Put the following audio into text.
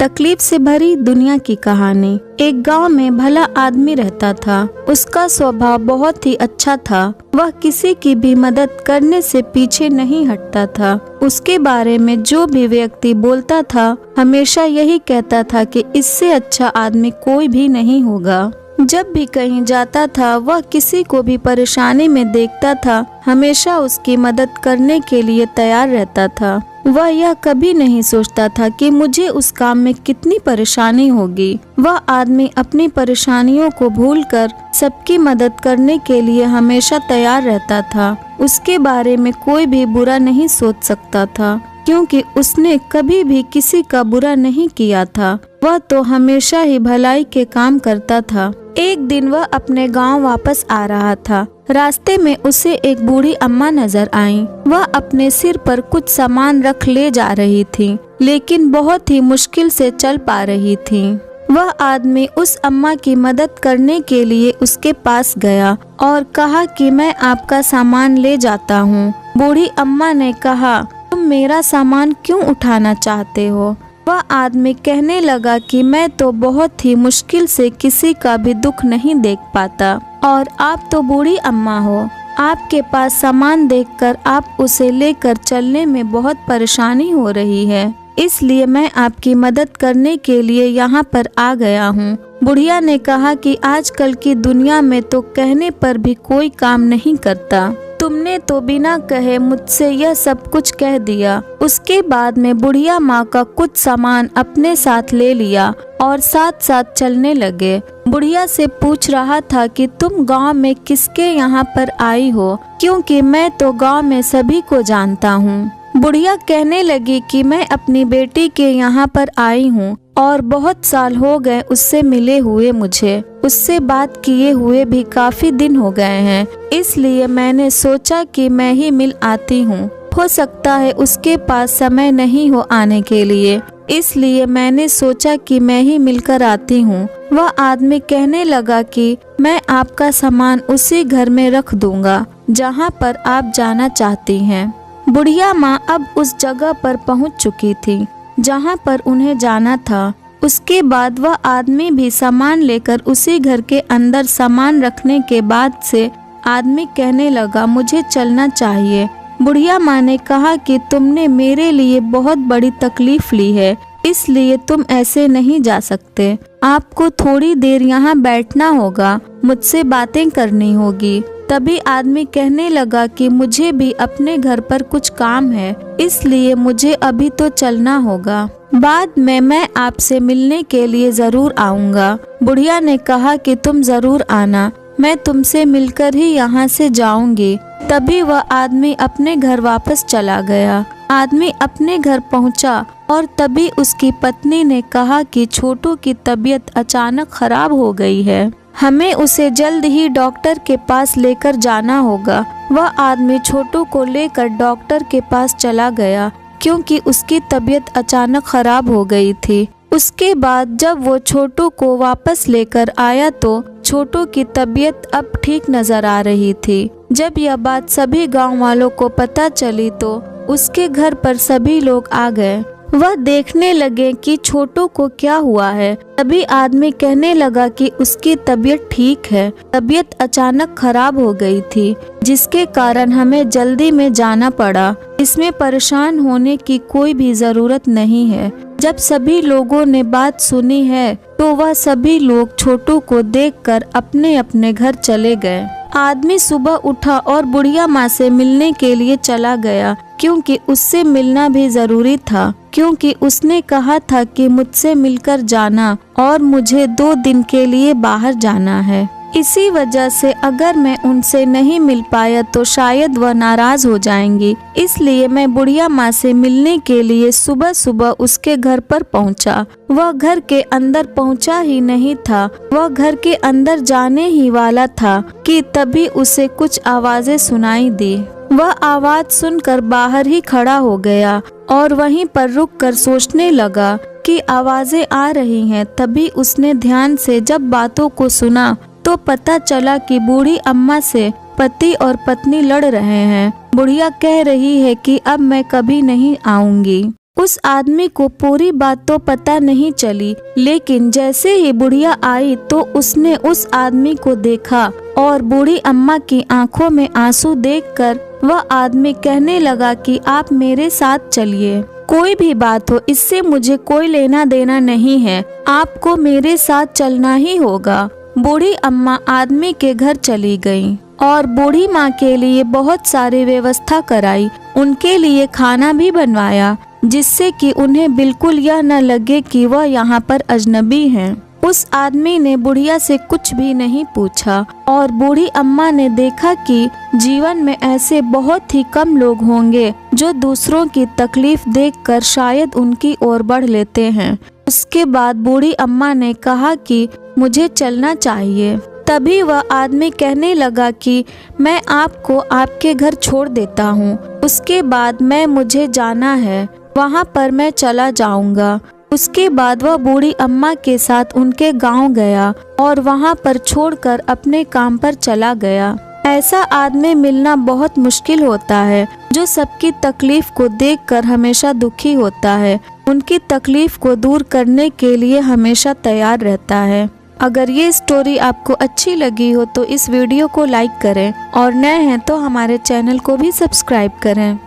तकलीफ से भरी दुनिया की कहानी। एक गांव में भला आदमी रहता था। उसका स्वभाव बहुत ही अच्छा था। वह किसी की भी मदद करने से पीछे नहीं हटता था। उसके बारे में जो भी व्यक्ति बोलता था हमेशा यही कहता था कि इससे अच्छा आदमी कोई भी नहीं होगा। जब भी कहीं जाता था वह किसी को भी परेशानी में देखता था हमेशा उसकी मदद करने के लिए तैयार रहता था। वह यह कभी नहीं सोचता था कि मुझे उस काम में कितनी परेशानी होगी। वह आदमी अपनी परेशानियों को भूलकर सबकी मदद करने के लिए हमेशा तैयार रहता था। उसके बारे में कोई भी बुरा नहीं सोच सकता था क्योंकि उसने कभी भी किसी का बुरा नहीं किया था। वह तो हमेशा ही भलाई के काम करता था। एक दिन वह अपने गांव वापस आ रहा था। रास्ते में उसे एक बूढ़ी अम्मा नजर आईं। वह अपने सिर पर कुछ सामान रख ले जा रही थी, लेकिन बहुत ही मुश्किल से चल पा रही थी। वह आदमी उस अम्मा की मदद करने के लिए उसके पास गया और कहा कि मैं आपका सामान ले जाता हूँ। बूढ़ी अम्मा ने कहा, तुम मेरा सामान क्यों उठाना चाहते हो? वह आदमी कहने लगा कि मैं तो बहुत ही मुश्किल से किसी का भी दुख नहीं देख पाता और आप तो बूढ़ी अम्मा हो। आपके पास सामान देखकर आप उसे लेकर चलने में बहुत परेशानी हो रही है, इसलिए मैं आपकी मदद करने के लिए यहाँ पर आ गया हूँ। बुढ़िया ने कहा कि आजकल की दुनिया में तो कहने पर भी कोई काम नहीं करता। तुमने तो बिना कहे मुझसे यह सब कुछ कह दिया। उसके बाद में बुढ़िया माँ का कुछ सामान अपने साथ ले लिया और साथ साथ चलने लगे। बुढ़िया से पूछ रहा था कि तुम गांव में किसके यहाँ पर आई हो, क्योंकि मैं तो गांव में सभी को जानता हूँ। बुढ़िया कहने लगी कि मैं अपनी बेटी के यहाँ पर आई हूँ और बहुत साल हो गए उससे मिले हुए। मुझे उससे बात किए हुए भी काफी दिन हो गए हैं, इसलिए मैंने सोचा कि मैं ही मिल आती हूँ। हो सकता है उसके पास समय नहीं हो आने के लिए, इसलिए मैंने सोचा कि मैं ही मिलकर आती हूँ। वह आदमी कहने लगा कि मैं आपका सामान उसी घर में रख दूंगा जहाँ पर आप जाना चाहती हैं। बुढ़िया माँ अब उस जगह पर पहुँच चुकी थी जहाँ पर उन्हें जाना था। उसके बाद वह आदमी भी सामान लेकर उसी घर के अंदर सामान रखने के बाद से आदमी कहने लगा, मुझे चलना चाहिए। बुढ़िया माँ ने कहा कि तुमने मेरे लिए बहुत बड़ी तकलीफ ली है, इसलिए तुम ऐसे नहीं जा सकते। आपको थोड़ी देर यहाँ बैठना होगा, मुझसे बातें करनी होगी। तभी आदमी कहने लगा कि मुझे भी अपने घर पर कुछ काम है, इसलिए मुझे अभी तो चलना होगा। बाद में मैं आपसे मिलने के लिए जरूर आऊँगा। बुढ़िया ने कहा कि तुम जरूर आना, मैं तुमसे मिलकर ही यहाँ से जाऊंगी। तभी वह आदमी अपने घर वापस चला गया। आदमी अपने घर पहुँचा और तभी उसकी पत्नी ने कहा कि छोटू की तबीयत अचानक खराब हो गई है, हमें उसे जल्द ही डॉक्टर के पास लेकर जाना होगा। वह आदमी छोटू को लेकर डॉक्टर के पास चला गया क्योंकि उसकी तबीयत अचानक खराब हो गई थी। उसके बाद जब वो छोटू को वापस लेकर आया तो छोटू की तबीयत अब ठीक नजर आ रही थी। जब यह बात सभी गांव वालों को पता चली तो उसके घर पर सभी लोग आ गए। वह देखने लगे कि छोटू को क्या हुआ है। तभी आदमी कहने लगा कि उसकी तबीयत ठीक है, तबीयत अचानक खराब हो गई थी जिसके कारण हमें जल्दी में जाना पड़ा। इसमें परेशान होने की कोई भी जरूरत नहीं है। जब सभी लोगों ने बात सुनी है तो वह सभी लोग छोटू को देखकर अपने अपने घर चले गए। आदमी सुबह उठा और बुढ़िया माँ से मिलने के लिए चला गया क्योंकि उससे मिलना भी जरूरी था, क्योंकि उसने कहा था कि मुझसे मिलकर जाना और मुझे 2 दिन के लिए बाहर जाना है। इसी वजह से अगर मैं उनसे नहीं मिल पाया तो शायद वह नाराज हो जाएंगी, इसलिए मैं बुढ़िया माँ से मिलने के लिए सुबह सुबह उसके घर पर पहुँचा। वह घर के अंदर पहुँचा ही नहीं था, वह घर के अंदर जाने ही वाला था कि तभी उसे कुछ आवाजें सुनाई दी। वह आवाज सुनकर बाहर ही खड़ा हो गया और वहीं पर रुककर सोचने लगा कि आवाजें आ रही हैं। तभी उसने ध्यान से जब बातों को सुना तो पता चला कि बूढ़ी अम्मा से पति और पत्नी लड़ रहे हैं। बुढ़िया कह रही है कि अब मैं कभी नहीं आऊंगी। उस आदमी को पूरी बात तो पता नहीं चली, लेकिन जैसे ही बुढ़िया आई तो उसने उस आदमी को देखा और बूढ़ी अम्मा की आंखों में आंसू देखकर वह आदमी कहने लगा कि आप मेरे साथ चलिए, कोई भी बात हो इससे मुझे कोई लेना देना नहीं है, आपको मेरे साथ चलना ही होगा। बूढ़ी अम्मा आदमी के घर चली गईं और बूढ़ी माँ के लिए बहुत सारी व्यवस्था कराई, उनके लिए खाना भी बनवाया जिससे कि उन्हें बिल्कुल यह न लगे कि वह यहाँ पर अजनबी हैं। उस आदमी ने बुढ़िया से कुछ भी नहीं पूछा और बूढ़ी अम्मा ने देखा कि जीवन में ऐसे बहुत ही कम लोग होंगे जो दूसरों की तकलीफ देखकर शायद उनकी ओर बढ़ लेते हैं। उसके बाद बूढ़ी अम्मा ने कहा कि मुझे चलना चाहिए। तभी वह आदमी कहने लगा कि मैं आपको आपके घर छोड़ देता हूँ, उसके बाद मुझे जाना है, वहाँ पर मैं चला जाऊँगा। उसके बाद वह बूढ़ी अम्मा के साथ उनके गांव गया और वहां पर छोड़कर अपने काम पर चला गया। ऐसा आदमी मिलना बहुत मुश्किल होता है जो सबकी तकलीफ को देखकर हमेशा दुखी होता है, उनकी तकलीफ को दूर करने के लिए हमेशा तैयार रहता है। अगर ये स्टोरी आपको अच्छी लगी हो तो इस वीडियो को लाइक करें और नए हैं तो हमारे चैनल को भी सब्सक्राइब करें।